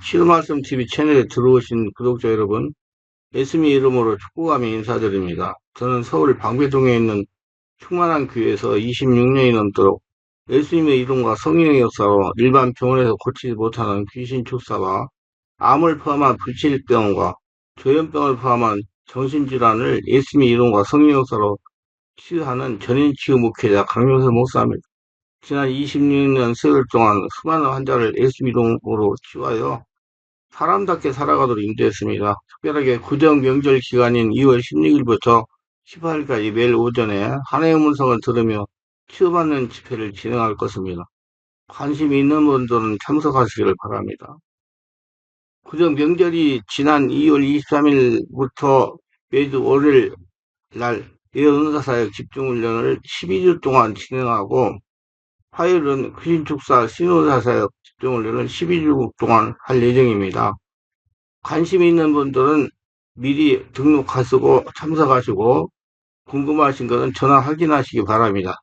치유 말씀 TV 채널에 들어오신 구독자 여러분, 예수님 이름으로 축복하며 인사드립니다. 저는 서울 방배동에 있는 충만한 교회에서 26년이 넘도록 예수님의 이름과 성령의 역사로 일반 병원에서 고치지 못하는 귀신 축사와 암을 포함한 불치병과 조현병을 포함한 정신질환을 예수님의 이름과 성령의 역사로 치유하는 전인치유 목회자 강용석 목사입니다. 지난 26년 세월 동안 수많은 환자를 예수님 이름으로 치유하여 사람답게 살아가도록 인도했습니다. 특별하게 구정 명절 기간인 2월 16일부터 18일까지 매일 오전에 하나님의 음성을 들으며 치유받는 집회를 진행할 것입니다. 관심이 있는 분들은 참석하시기를 바랍니다. 구정 명절이 지난 2월 23일부터 매주 월요일 날 예언사사역 집중훈련을 12주 동안 진행하고, 화요일은 귀신축사 신호사사역 집중훈련을 12주 동안 할 예정입니다. 관심 있는 분들은 미리 등록하시고 참석하시고, 궁금하신 것은 전화 확인하시기 바랍니다.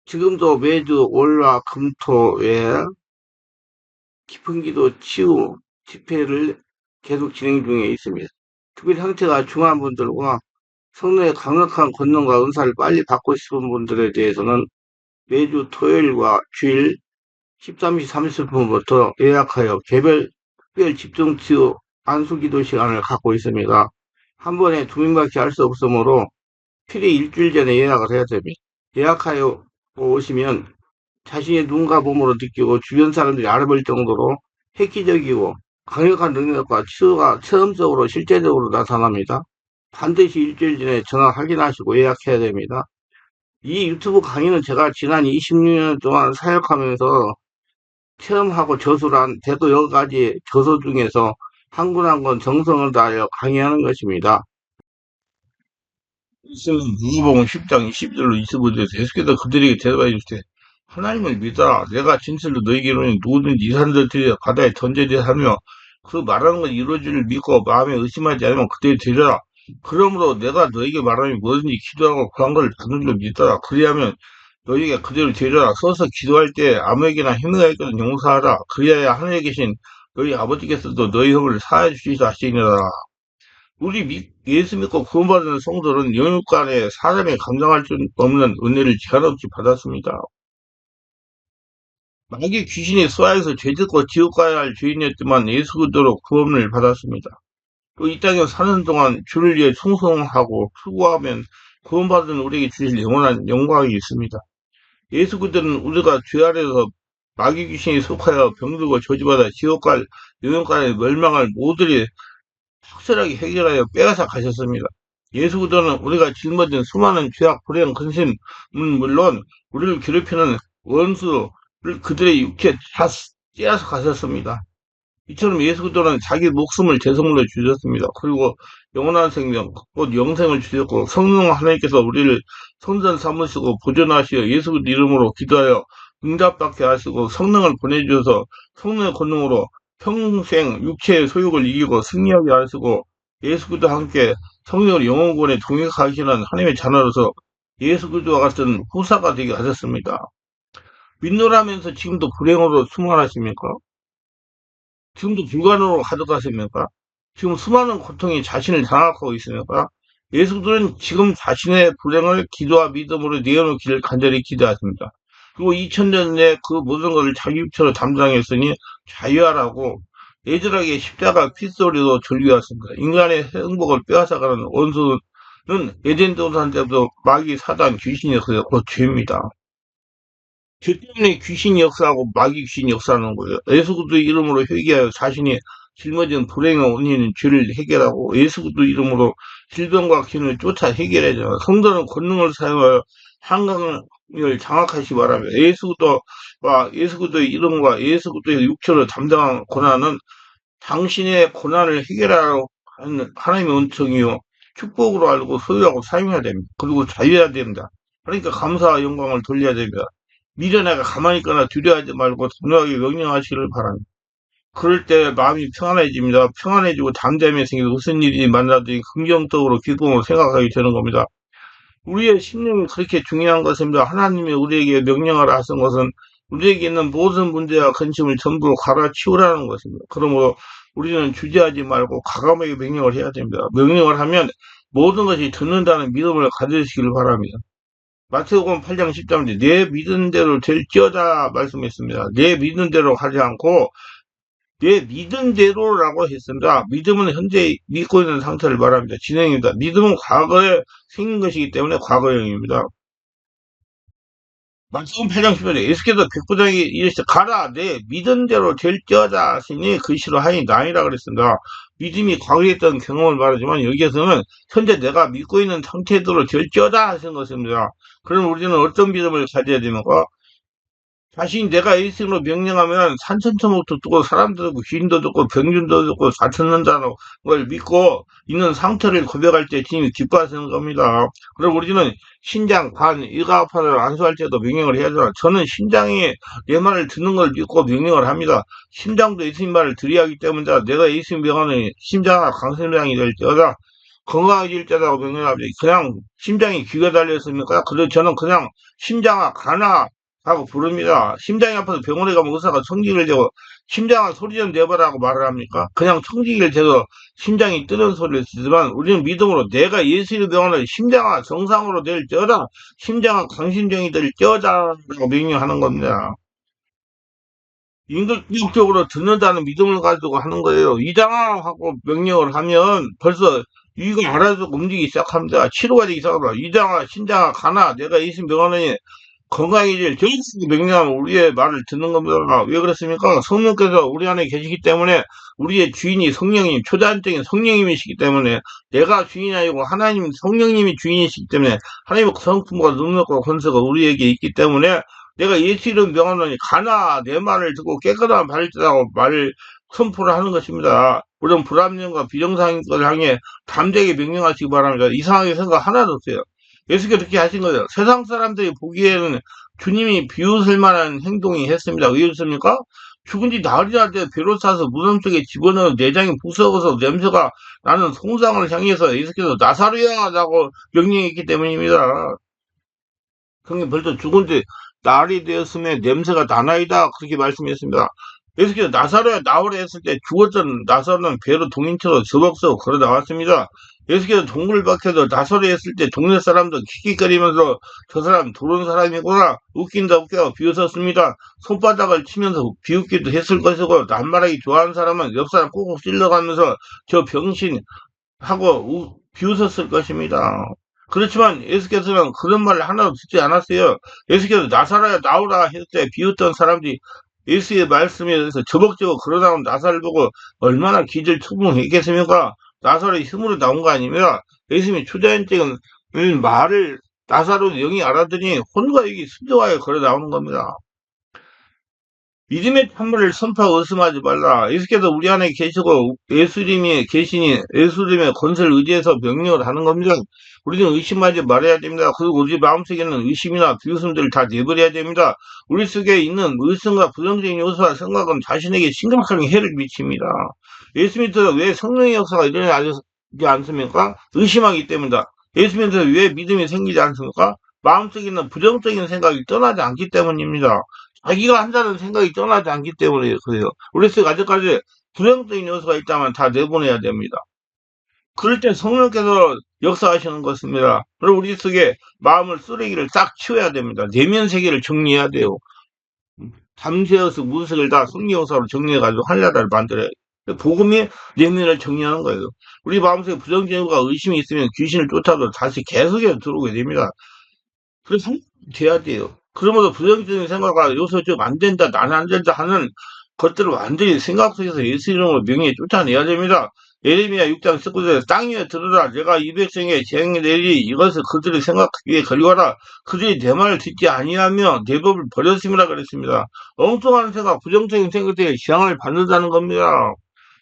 지금도 매주 월화 금토에 깊은 기도 치유 집회를 계속 진행 중에 있습니다. 특별히 형태가 중한 분들과 성령의 강력한 권능과 은사를 빨리 받고 싶은 분들에 대해서는 매주 토요일과 주일 13시 30분부터 예약하여 개별 특별 집중치유 안수기도 시간을 갖고 있습니다. 한 번에 2명밖에 할 수 없으므로 필히 일주일 전에 예약을 해야 됩니다. 예약하여 오시면 자신의 눈과 몸으로 느끼고 주변 사람들이 알아볼 정도로 획기적이고 강력한 능력과 치유가 체험적으로 실제적으로 나타납니다. 반드시 일주일 전에 전화 확인하시고 예약해야 됩니다. 이 유튜브 강의는 제가 지난 26년 동안 사역하면서 체험하고 저술한 대도 여러 가지 저서 중에서 한 권 한 권 정성을 다하여 강의하는 것입니다. 있으면 누가복음 10장 20절로 25절에서 예수께서 그들에게 대답하여 주시되 하나님을 믿어라. 내가 진실로 너희에게 이르노니 누구든지 이 산들 들여 바다에 던져지라 하며 그 말하는 것 이루어질 줄 믿고 마음에 의심하지 않으면 그때에 되리라. 그러므로 내가 너에게 말하니 뭐든지 기도하고 구한 것을 받는 줄 믿어라. 그리하면 너희에게 그대로 되리라. 서서 기도할 때 아무에게나 행위가 있거든 용서하라. 그리하여 하늘에 계신 너희 아버지께서도 너희 허물을 사하여 주시리라 하시니라. 예수 믿고 구원받은 성도는 영육간에 사람이 감당할 수 없는 은혜를 제한없이 받았습니다. 마귀 귀신이 쏘아서 죄짓고 지옥 가야 할 죄인이었지만 예수 그리스도로 구원을 받았습니다. 또 이 땅에 사는 동안 주를 위해 충성하고 수고하면 구원받은 우리에게 주실 영원한 영광이 있습니다. 예수 그리스도는 우리가 죄 아래서 마귀 귀신이 속하여 병들고 저주받아 지옥 갈 영혼간의 멸망을 모두리 확실하게 해결하여 빼앗아 가셨습니다. 예수 그리스도는 우리가 짊어진 수많은 죄악, 불행, 근심은 물론 우리를 괴롭히는 원수를 그들의 육체에 다 찌어서 가셨습니다. 이처럼 예수 그리스도는 자기 목숨을 제성물로 주셨습니다. 그리고 영원한 생명, 곧 영생을 주셨고 성령 하나님께서 우리를 성전 삼으시고 보존하시어 예수 그리스도 이름으로 기도하여 응답받게 하시고 성령을 보내주셔서 성령의 권능으로 평생 육체의 소욕을 이기고 승리하게 하시고 예수 그리스도와 함께 성령을 영혼권에 동역하시는 하나님의 자녀로서 예수 그리스도와 같은 후사가 되게 하셨습니다. 믿노라면서 지금도 불행으로 충만하십니까? 지금도 불가능으로 가져가십니까? 지금 수많은 고통이 자신을 장악하고 있습니까? 예수 그리스도는 지금 자신의 불행을 기도와 믿음으로 내어놓기를 간절히 기도하십니다. 그리고 2000년에 그 모든 것을 자기 육체로 담당했으니 자유하라고 애절하게 십자가 핏소리도 졸기왔습니다. 인간의 행복을 빼앗아가는 원수는 에덴 동산 때부터 마귀 사단 귀신이었어요. 곧 죄입니다. 죄 때문에 귀신이 역사하고 마귀 귀신이 역사하는 거예요. 예수 그리스도 이름으로 회개하여 자신이 짊어진 불행의 원인인 죄를 해결하고 예수 그리스도 이름으로 질병과 기운을 쫓아 해결해야 성도는 권능을 사용하여 한강을 장악하시기 바랍니다. 예수 그리스도의 이름과 예수 그리스도의 육체를 담당한 고난은 당신의 고난을 해결하러 하는 하나님의 은총이요 축복으로 알고 소유하고 사용해야 됩니다. 그리고 자유해야 됩니다. 그러니까 감사와 영광을 돌려야 됩니다. 미련하게 가만히 있거나 두려워하지 말고 단호하게 명령하시기를 바랍니다. 그럴 때 마음이 평안해집니다. 평안해지고 담대함이 생기고 무슨 일이 만나도 긍정적으로 기쁨으로 생각하게 되는 겁니다. 우리의 심령이 그렇게 중요한 것입니다. 하나님이 우리에게 명령하라 하신 것은 우리에게 있는 모든 문제와 근심을 전부 갈아치우라는 것입니다. 그러므로 우리는 주저하지 말고 과감하게 명령을 해야 됩니다. 명령을 하면 모든 것이 듣는다는 믿음을 가지시길 바랍니다. 마태복음 8장 10절인데 내 믿은 대로 될지어다 말씀했습니다. 내 믿은 대로 하지 않고 내 믿은 대로라고 했습니다. 믿음은 현재 믿고 있는 상태를 말합니다. 진행입니다. 믿음은 과거에 생긴 것이기 때문에 과거형입니다. 마태복음 8장 10절에 예수께서 백부장에게 이르시되 가라 내 믿은 대로 될지어다 하시니 글씨로 하니 나이라 그랬습니다. 믿음이 과거에 있던 경험을 말하지만 여기에서는 현재 내가 믿고 있는 상태대로 될지어다 하신 것입니다. 그럼 우리는 어떤 믿음을 가져야 되는가? 자신이 내가 예수로 명령하면 산천초목도 듣고 사람도 듣고 귀인도 듣고 병균도 듣고 다 듣는다는 걸 믿고 있는 상태를 고백할 때 주님이 기뻐하시는 겁니다. 그럼 우리는 신장, 간, 이가 아파서 안수할 때도 명령을 해야 되나? 저는 신장이 내 말을 듣는 걸 믿고 명령을 합니다. 심장도 예수님 말을 들어야 하기 때문에 내가 예수님 명하는 심장아 강심장이 될지어다 건강해질 때라고 명령합니다. 그냥 심장이 귀가 달렸습니까? 그래서 저는 그냥 심장아 가나 하고 부릅니다. 심장이 아파서 병원에 가면 의사가 청진기를 대고 심장아 소리 좀 내봐라고 말을 합니까? 그냥 청진기를 대서 심장이 뜨는 소리를 쓰지만 우리는 믿음으로 내가 예수의 병원을 심장아 정상으로 될지어다 심장아 강심장이 될지어다라고 명령하는 겁니다. 인격적으로 듣는다는 믿음을 가지고 하는 거예요. 이장아 하고 명령을 하면 벌써 이거 알아주고 움직이기 시작합니다. 치료가 되기 시작합니다. 이장아, 신장아, 가나 내가 예수 병원에 건강해질 정식 명령하면 우리의 말을 듣는 겁니다. 왜 그렇습니까? 성령께서 우리 안에 계시기 때문에 우리의 주인이 성령님, 초자연적인 성령님이시기 때문에 내가 주인이 아니고 하나님 성령님이 주인이시기 때문에 하나님의 성품과 능력과 권세가 우리에게 있기 때문에 내가 예수 이름 명하노니 가나 내 말을 듣고 깨끗한 발자라고 말을 선포를 하는 것입니다. 우리는 불합리함과 비정상인 것을 향해 담대하게 명령하시기 바랍니다. 이상하게 생각 하나도 없어요. 예수께서 그렇게 하신 거예요. 세상 사람들이 보기에는 주님이 비웃을 만한 행동이 했습니다. 왜 그렇습니까? 죽은 지 나흘이나 돼 배로 싸서 무덤 속에 집어넣어 내장이 부서져서 냄새가 나는 송장을 향해서 예수께서 나사로야 라고 명령했기 때문입니다. 형님 벌써 죽은 지 날이 되었음에 냄새가 나나이다 그렇게 말씀했습니다. 예수께서 나사로야 나오라 했을 때 죽었던 나사로는 배로 동인처럼 저벅서 걸어 나왔습니다. 예수께서 동굴 밖에서 나사로 했을 때 동네 사람도 킥킥거리면서 저 사람 도른 사람이구나 웃긴다 웃겨 비웃었습니다. 손바닥을 치면서 비웃기도 했을 것이고 남말하기 좋아하는 사람은 옆 사람 꾹꾹 찔러가면서 저 병신 하고 비웃었을 것입니다. 그렇지만 예수께서는 그런 말을 하나도 듣지 않았어요. 예수께서 나사로야 나오라 했을 때 비웃던 사람들이 예수의 말씀에 대해서 저벅저벅 걸어나온 나사를 보고 얼마나 기절초풍했겠습니까? 나사로의 힘으로 나온 거 아닙니다. 예수님이 초자연적인 말을 나사로 영이 알아더니 혼과 여기 순종하게 걸어 나오는 겁니다. 믿음의 찬물을 선포하고 의심하지 말라. 예수께서 우리 안에 계시고 예수님이 계시니 예수님의 권세를 의지해서 명령을 하는 겁니다. 우리는 의심하지 말아야 됩니다. 그리고 우리 마음속에 있는 의심이나 비웃음들을 다 내버려야 됩니다. 우리 속에 있는 의심과 부정적인 요소와 생각은 자신에게 심각한 해를 미칩니다. 예수 믿어서 왜 성령의 역사가 일어나지 않습니까? 의심하기 때문이다. 예수 믿어서 왜 믿음이 생기지 않습니까? 마음속에 있는 부정적인 생각이 떠나지 않기 때문입니다. 자기가 한다는 생각이 떠나지 않기 때문에 그래요. 우리 속에 아직까지 부정적인 요소가 있다면 다 내보내야 됩니다. 그럴 때 성령께서 역사하시는 것입니다. 그리고 우리 속에 마음을 쓰레기를 싹 치워야 됩니다. 내면 세계를 정리해야 돼요. 담세어서 무색을 다 성령사로 정리해가지고 한나라를 만들어야 돼요. 복음이 내면을 정리하는 거예요. 우리 마음속에 부정적인과 의심이 있으면 귀신을 쫓아도 다시 계속해서 들어오게 됩니다. 그래서 돼야 돼요. 그러면서 부정적인 생각과 요소 좀 안 된다, 나는 안 된다 하는 것들을 완전히 생각 속에서 예수 이름으로 명예에 쫓아내야 됩니다. 예레미야 6장 19절에 땅 위에 들으라 내가 이 백성에게 재앙이 내리니 이것을 그들의 생각 위에 걸리거라 그들이 내 말을 듣지 아니하며 내 법을 버렸음이라 그랬습니다. 엉뚱한 생각, 부정적인 생각 때문에 재앙을 받는다는 겁니다.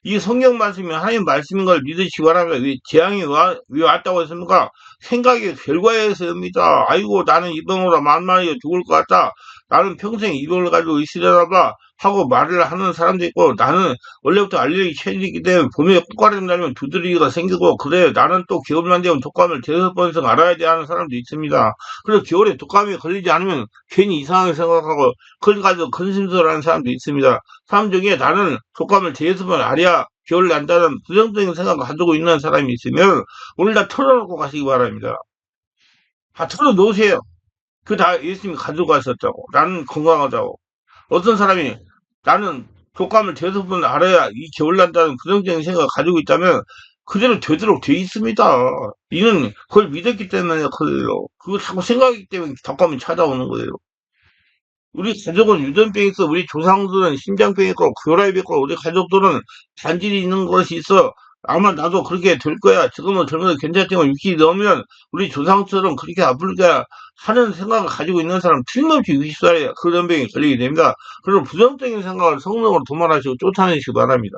이 성경 말씀이 하나님 말씀인 걸 믿으시기 바랍니다. 왜 재앙이 왜 왔다고 했습니까? 생각의 결과에서입니다. 아이고 나는 이 병으로 만만히 죽을 것 같다. 나는 평생 이 병을 가지고 있으려나 봐. 하고 말을 하는 사람도 있고, 나는 원래부터 알레르기 체질이기 때문에 봄에 꽃가루 날면 두드러기가 생기고, 그래, 나는 또 겨울만 되면 독감을 5번 이상 알아야 돼 하는 사람도 있습니다. 그래서 겨울에 독감이 걸리지 않으면 괜히 이상하게 생각하고, 그걸 가지고 근심스러워하는 사람도 있습니다. 사람 중에 나는 독감을 5번 알아야 겨울 난다는 부정적인 생각을 가지고 있는 사람이 있으면 오늘 다 털어놓고 가시기 바랍니다. 다 털어놓으세요. 그 다 예수님이 가지고 가셨다고. 나는 건강하다고. 어떤 사람이 나는 독감을 5번 알아야 이 겨울 난다는 부정적인 생각을 가지고 있다면 그대로 되도록 돼 있습니다. 이는 그걸 믿었기 때문에 그래요. 그거 자꾸 생각하기 때문에 독감이 찾아오는 거예요. 우리 가족은 유전병이 있어. 우리 조상들은 심장병이 있고, 고혈압이 있고, 우리 가족들은 잔질이 있는 것이 있어. 아마 나도 그렇게 될 거야. 지금은 젊어서 괜찮지만 60이 넘으면 우리 조상처럼 그렇게 아플 거야 하는 생각을 가지고 있는 사람 틀림없이 60살에 그 전병이 걸리게 됩니다. 그리고 부정적인 생각을 성령으로 도말하시고 쫓아내시기 바랍니다.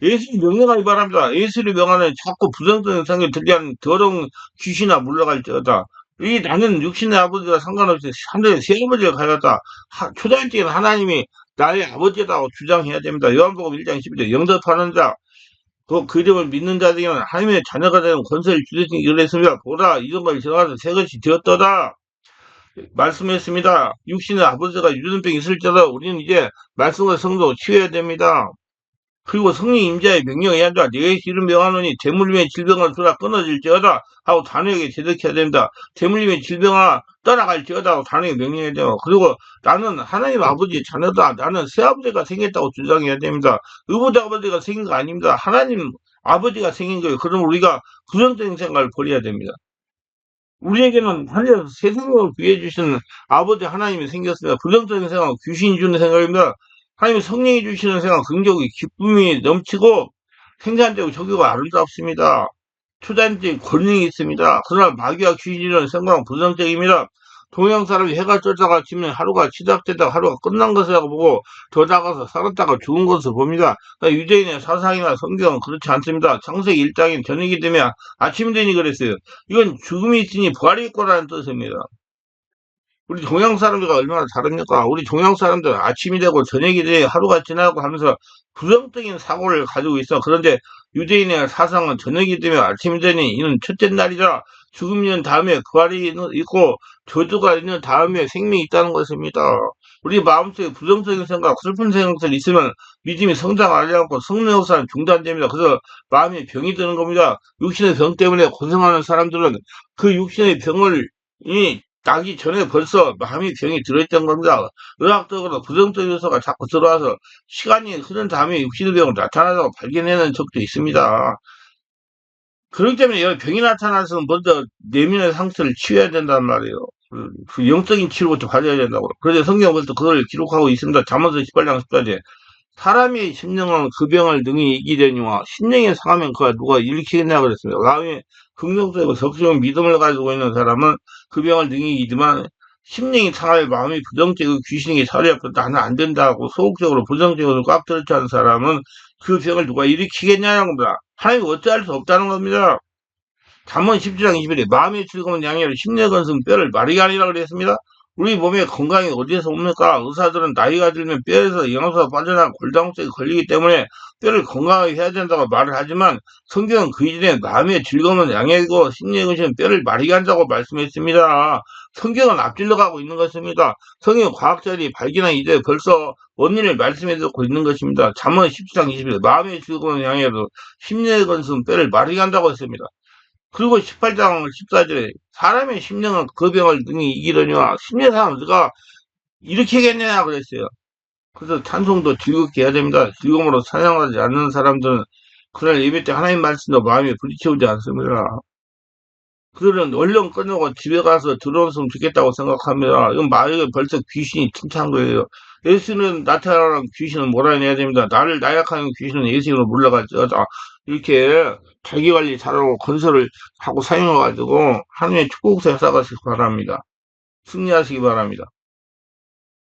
예수를 명령하기 바랍니다. 예수를 명하는 자꾸 부정적인 생각이 들게 하는 더러운 귀신아 물러갈지어다. 이 나는 육신의 아버지와 상관없이 하늘의 새아버지가 가졌다. 초자일적인 하나님이 나의 아버지라고 주장해야 됩니다. 요한복음 1장 12절 영접하는 자, 그 이름을 믿는 자들에게는 하나님의 자녀가 되는 권세를 주시니 그랬습니다. 보라 이런 걸 지나가서 새 것이 되었도다. 말씀했습니다. 육신의 아버지가 유전병이 있을지라도 우리는 이제 말씀과 성도 치워야 됩니다. 그리고 성령 임자의 명령에 한자 내 이름 명하노니 대물림의 질병을 두라 끊어질지어다 하고 단호하게 대적해야 됩니다. 대물림의 질병아 떠나갈지어다 하고 단호하게 명령해야 돼요. 그리고 나는 하나님 아버지의 자녀다. 나는 새아버지가 생겼다고 주장해야 됩니다. 의붓 아버지가 생긴 거 아닙니다. 하나님 아버지가 생긴 거예요. 그럼 우리가 부정적인 생각을 버려야 됩니다. 우리에게는 하늘에서 새 생명을 구해 주시는 아버지 하나님이 생겼습니다. 부정적인 생각은 귀신이 주는 생각입니다. 하나님이 성령이 주시는 생각, 긍정이 기쁨이 넘치고 생산되고 저기가 아름답습니다. 초자연적인 권능이 있습니다. 그러나 마귀와 귀신이라는 생각은 부정적입니다. 동양 사람이 해가 쫓아가 치면 하루가 시작되다가 하루가 끝난 것이라고 보고 더 나가서 살았다가 죽은 것을 봅니다. 그러니까 유대인의 사상이나 성경은 그렇지 않습니다. 창세기 1장인 저녁이 되면 아침이 되니 그랬어요. 이건 죽음이 있으니 부활이 있고라는 뜻입니다. 우리 동양 사람들과 얼마나 다릅니까? 우리 동양 사람들은 아침이 되고 저녁이 되고 하루가 지나고 하면서 부정적인 사고를 가지고 있어. 그런데 유대인의 사상은 저녁이 되면 아침이 되니 이는 첫째 날이라 죽음이 있는 다음에 부활이 있고 저주가 있는 다음에 생명이 있다는 것입니다. 우리 마음속에 부정적인 생각, 슬픈 생각들이 있으면 믿음이 성장하지 않고 성령 역사는 중단됩니다. 그래서 마음에 병이 드는 겁니다. 육신의 병 때문에 고생하는 사람들은 그 육신의 병을 나기 전에 벌써 마음이 병이 들어있던 겁니다. 의학적으로 부정적인 요소가 자꾸 들어와서 시간이 흐른 다음에 육신의 병을 나타나다고 발견하는 적도 있습니다. 그렇기 때문에 여기 병이 나타나서 먼저 내면의 상처를 치유해야 된단 말이에요. 그 영적인 치료부터 받아야 된다고. 그래서 성경은 벌써 그걸 기록하고 있습니다. 잠언서 18장 10절에 사람이 심령은 그 병을 능히 이기려니와 심령이 상하면 그가 누가 일으키겠냐 그랬습니다. 마음이 긍정적이고 적극적인 믿음을 가지고 있는 사람은 그 병을 능히 이기지만 심령이 상할 마음이 부정적이고 귀신이 살해yap고 나는 안 된다고 소극적으로 부정적으로 꽉 들어치 않은 사람은 그 병을 누가 일으키겠냐는 겁니다. 하나님이 어찌할 수 없다는 겁니다. 잠언 17장 21에 마음의 즐거운 양이로 심령의 건승 뼈를 마르게 하리라 그랬습니다. 우리 몸에 건강이 어디에서 옵니까? 의사들은 나이가 들면 뼈에서 영양소가 빠져나가 골다공증이 걸리기 때문에 뼈를 건강하게 해야 된다고 말을 하지만 성경은 그 이전에 마음의 즐거움은 양액이고 심령의 근심은 뼈를 마르게 한다고 말씀했습니다. 성경은 앞질러 가고 있는 것입니다. 성경 과학자들이 발견한 이제 벌써 원인을 말씀해 주고 있는 것입니다. 잠언 17장 21에 마음의 즐거움은 양액이고 심령의 근심은 뼈를 마르게 한다고 했습니다. 그리고 18장 14절에 사람의 심령은 그 병을 능히 이기려니와 심령 사람 누가 일으키겠느냐 그랬어요. 그래서 찬송도 즐겁게 해야 됩니다. 즐거움으로 찬양하지 않는 사람들은 그날 예배 때 하나님 말씀도 마음에 부딪혀오지 않습니다. 그들은 얼른 끝내고 집에 가서 들어왔으면 좋겠다고 생각합니다. 이건 마귀가 벌써 귀신이 틈찬 거예요. 예수는 나타나는 귀신을 몰아내야 됩니다. 나를 나약하는 귀신은 예수로 물러갈지어다. 이렇게 자기관리 잘하고 건설을 하고 사용해가지고 하나님의 축복사 살아가시기 바랍니다. 승리하시기 바랍니다.